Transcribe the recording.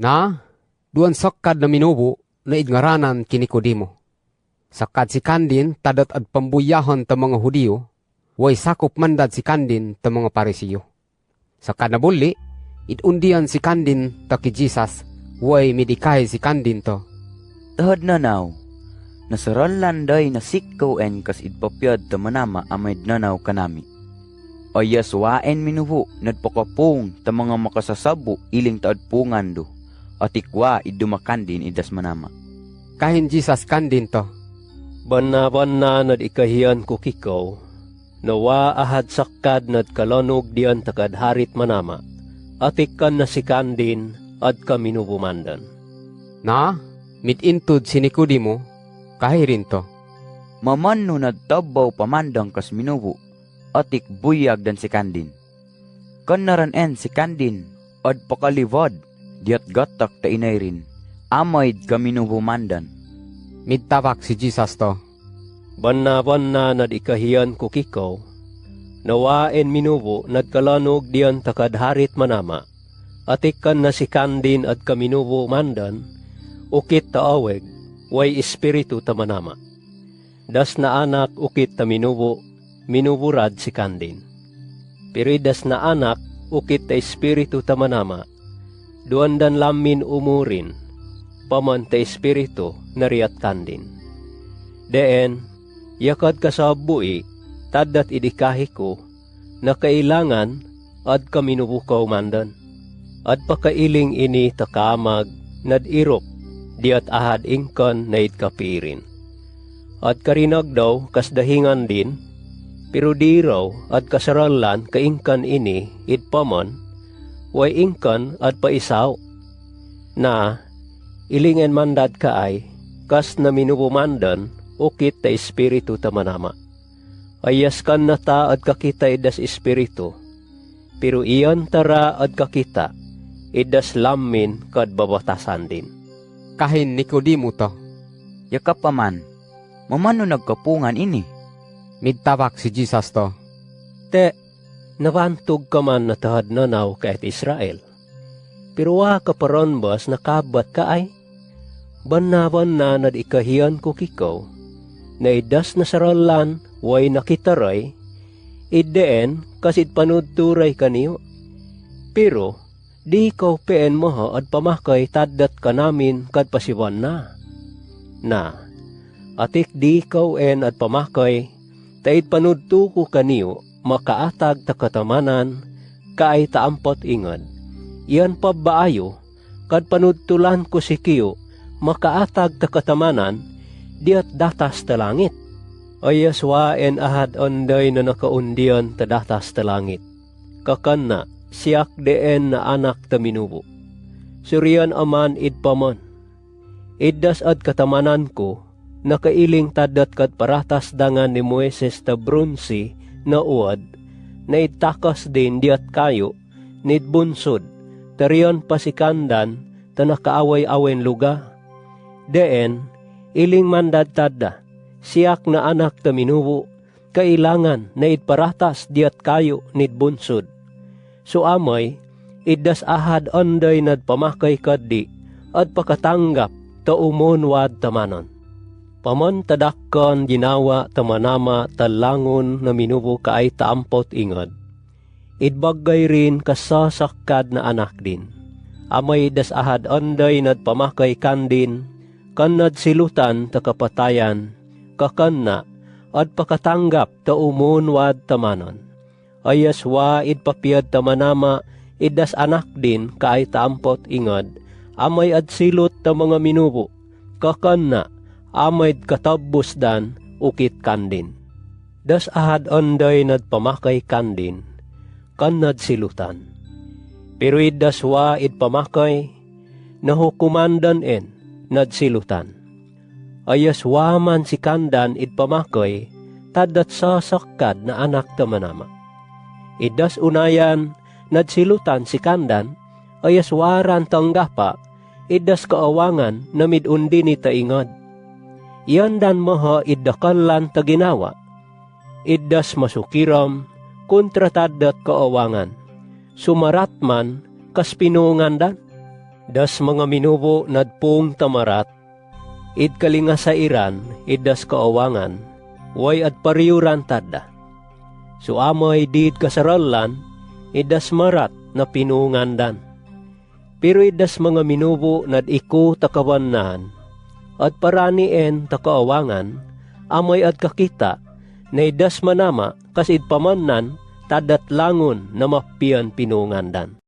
Na, duan sakkad na minubo na idngaranan kini Nikodimo. Sakkad si kandin tadat ad pambuyahon ta mga Hudiyo, way sakop mandad si kandin ta mga Parisiyo. Sakkad na bulli, idundian si kandin ta ki Jesus, way midikay si kandin to. Tahad nanaw, nasaranlan day na sikko en kas idpapyad ta manama amayd nanaw kanami. Ayas waen minubo nadpakapung ta mga makasasabo iling taad pungan do. Atikwa idumakandin idas manama. Kahin Jesus kandin to. Banna nad ikahiyan ko kikaw, nawa ahad sakkad nad kalonog diyan takad harit manama, atikan na si kandin at kaminubumandan. Na, mitintud si Nikodimo, kahirin to. Mamanno nagtabaw pamandang kas minubo, atik buyag dan si kandin. Kanaran en si kandin, ad pakalivad, diat gatak ta inayrin, amayd kaminubumandan. Midtabak si Jesus to. Banna nad ikahiyan ko kikaw, nawaen minubo nad kalanog diyan takad harit manama, atikan na si kandin at kaminubo mandan, ukit ta aweg, way espiritu ta manama. Das na anak ukit ta minuburad si kandin. Pero das na anak ukit ta espiritu ta manama, duandan lamin umurin, paman ta espiritu nariat kandin. Deen, yakad kasabui, tadat idikahi ko, na kailangan ad kaminubukaw mandan. Ad pakailing ini takamag nad irok, diat ahad ingkan na itkapirin. At karinag daw kasdahingan din, pero di raw at kasaralan kaingkan ini itpaman, way ingkan at paisaw. Na, ilingen mandad ka ay, kas na minubumandan, ukit ta espiritu ta manama. Ayas kan na ta at kakita idas espiritu, pero iyan tara at kakita, idas lamin kad babatasan din. Kahin Nikodimo to. Yakap paman, mamano nagkapungan ini? Midtabak si Jesus to. Te, nabantog ka man na tahad nanaw kahit Israel. Pero wa ka paron bas nakabat ka ay? Banna nad ikahiyan ko kikaw, na idas na saralan way nakitaray, ideen kasit panudturay kaniyo. Pero, di kaw peen moha at pamakay tadat ka namin kad pasiwan na. Na, atik di kaw en at pamakay, taid panudtu ko kaniyo, makaatag ta katamanan, kaay taampot ingad. Iyan pa baayo, kad panudtulan ko si kiyo, makaatag ta katamanan, diat datas ta langit. Ayas waen ahad onday na nakaundian ta datas ta langit. Kakan na, siyak deen na anak ta minubo. Suryan aman idpaman. Iddas at katamanan ko, nakailing tadat kat paratas dangan ni Moises ta bronsi na uad, na itakas din diat kayo, nidbunsod, tariyan pasikandan, ta nakaaway-awen luga. Deen, iling mandad tada, siyak na anak ta minubo, kailangan na itparatas diat kayo nidbunsod. So amay, iddas ahad onday nadpamakay kaddi, at pakatanggap ta umunwad tamanon. Paman tadakkan ginawa tamanama talangon na minubo kaay taampot ingad. Idbagay rin kasasakkad na anak din. Amay das ahad onday nadpamakay kandin, kanad silutan ta kapatayan, kakanna, at pakatanggap ta umunwad tamanon. Ayas wa idpapiyad tamanama, idas anak din kaay taampot ingad, amay ad silot ta mga minubo, kakanna, amay katabos dan ukit kandin. Das ahad onday nadpamakay kandin, kanad silutan. Pero idas wa idpamakay, nahukumandan en, nadsilutan. Ayas waman si kandan idpamakay, tadat sasakkad na anak ta manama. Idas unayan, nadsilutan si kandan, ayas waran tanggapa, idas kaawangan na midundi ni taingad. Iyan dan maha idakalan ta ginawa. Idas masukiram, kontra tadat kaawangan. Sumarat man, kas pinungan dan. Das mga minubo nadpong tamarat, id kalinga sa iran, id das kaawangan, way at pariyuran tadda. So amay did kasaralan, id das marat na pinungandan. Pero id das mga minubo nad iku takawanan, at paranien takaawangan, amay at kakita, na idas manama kas id pamanan tadat langon na mapian pinungandan.